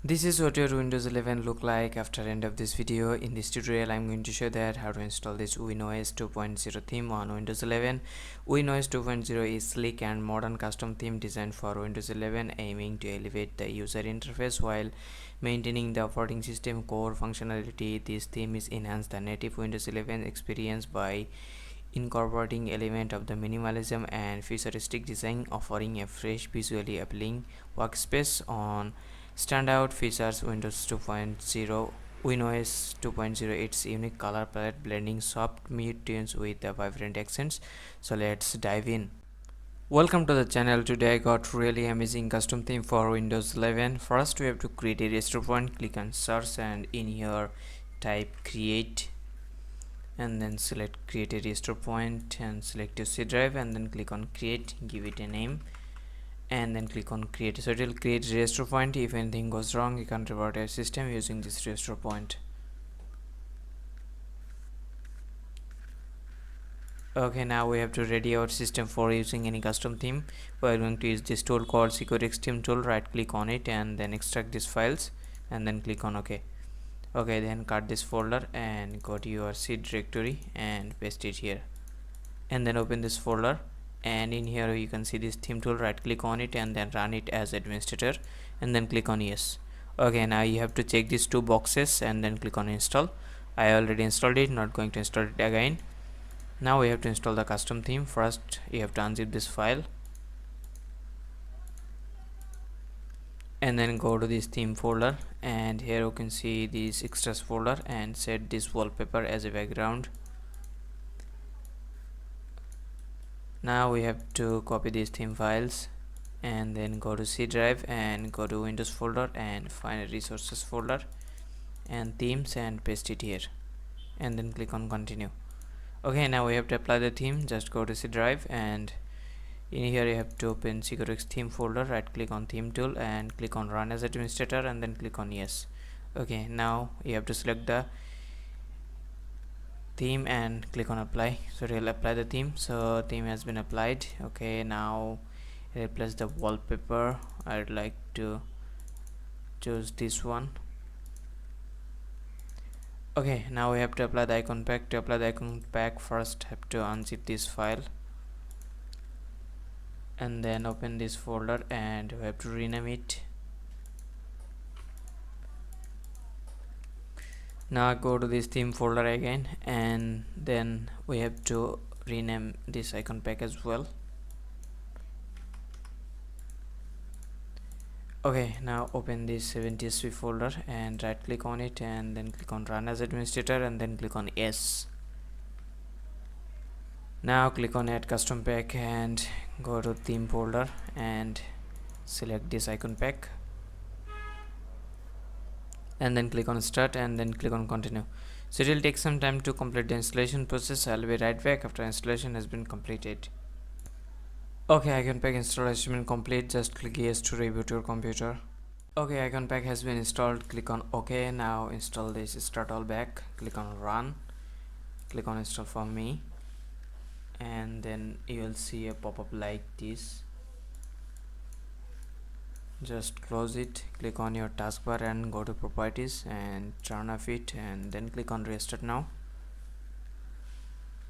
This is what your Windows 11 look like after end of this video. In this tutorial I'm going to show that how to install this WinOS 2.0 theme on Windows 11. WinOS 2.0 is sleek and modern custom theme designed for Windows 11, aiming to elevate the user interface while maintaining the operating system core functionality. This theme is enhance the native Windows 11 experience by incorporating element of the minimalism and futuristic design, offering a fresh, visually appealing workspace on standout features. Windows 2.0 WinOS 2.0 its unique color palette, blending soft mid tones with the vibrant accents. So let's dive in. Welcome to the channel. Today I got really amazing custom theme for Windows 11. First we have to create a restore point. Click on search and in here type create and then select create a restore point and select your C drive and then click on create, give it a name and then click on create. So it will create restore point. If anything goes wrong, you can revert your system using this restore point. Okay, now we have to ready our system for using any custom theme. We are going to use this tool called security theme tool. Right click on it and then extract these files and then click on OK. Okay, then cut this folder and go to your C directory and paste it here and then open this folder, and in here you can see this theme tool. Right click on it and then run it as administrator and then click on yes. Okay, now you have to check these two boxes and then click on install. I already installed it, not going to install it again. Now we have to install the custom theme. First you have to unzip this file and then go to this theme folder, and here you can see this extras folder and set this wallpaper as a background. Now we have to copy these theme files and then go to C drive and go to Windows folder and find a resources folder and themes and paste it here and then click on continue. Okay, now we have to apply the theme. Just go to C drive and in here you have to open security theme folder. Right click on theme tool and click on run as administrator and then click on yes. Okay, now you have to select the theme and click on apply. So it will apply the theme. So theme has been applied. Okay, now replace the wallpaper. I'd like to choose this one. Okay, now we have to apply the icon pack. To apply the icon pack, first have to unzip this file and then open this folder and we have to rename it. Now go to this theme folder again and then we have to rename this icon pack as well. Okay, now open this 7tsp folder and right click on it and then click on run as administrator and then click on yes. Now click on add custom pack and go to theme folder and select this icon pack and then click on start and then click on continue. So it will take some time to complete the installation process. I'll be right back after installation has been completed. Okay, icon pack installation has been complete. Just click yes to reboot your computer. Okay, icon pack has been installed. Click on OK. Now install this start all back. Click on run. Click on install for me and then you will see a pop-up like this. Just close it, click on your taskbar and go to properties and turn off it and then click on restart now.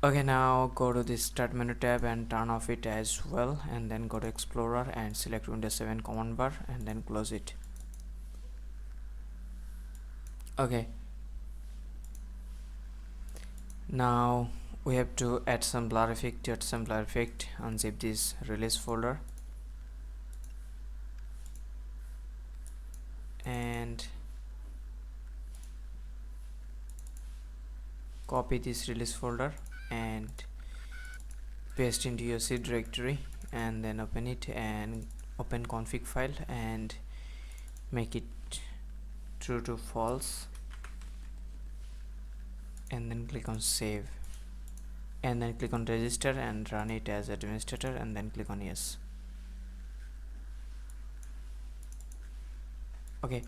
Okay, now go to this start menu tab and turn off it as well and then go to explorer and select Windows 7 command bar and then close it. Okay, now we have to add some blur effect. To add some blur effect, unzip this release folder and copy this release folder and paste into your C directory and then open it and open config file and make it true to false and then click on save and then click on register and run it as administrator and then click on yes. Okay,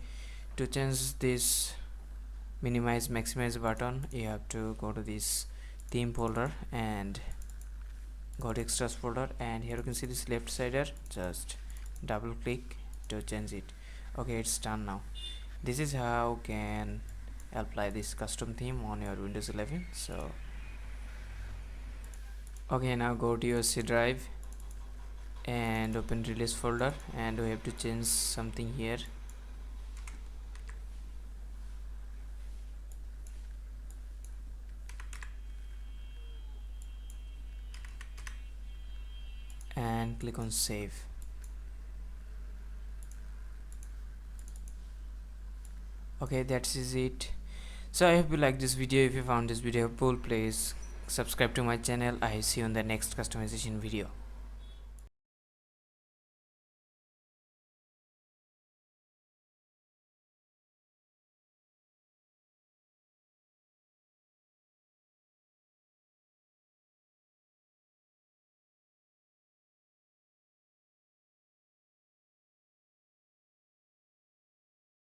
to change this minimize maximize button, you have to go to this theme folder and go to extras folder and here you can see this left sider. Just double click to change it. Okay, it's done now. This is how you can apply this custom theme on your Windows 11. So okay, now go to your C drive and open release folder, and we have to change something here. And click on save. Okay, that is it. So I hope you like this video. If you found this video helpful, please subscribe to my channel. I see you in the next customization video.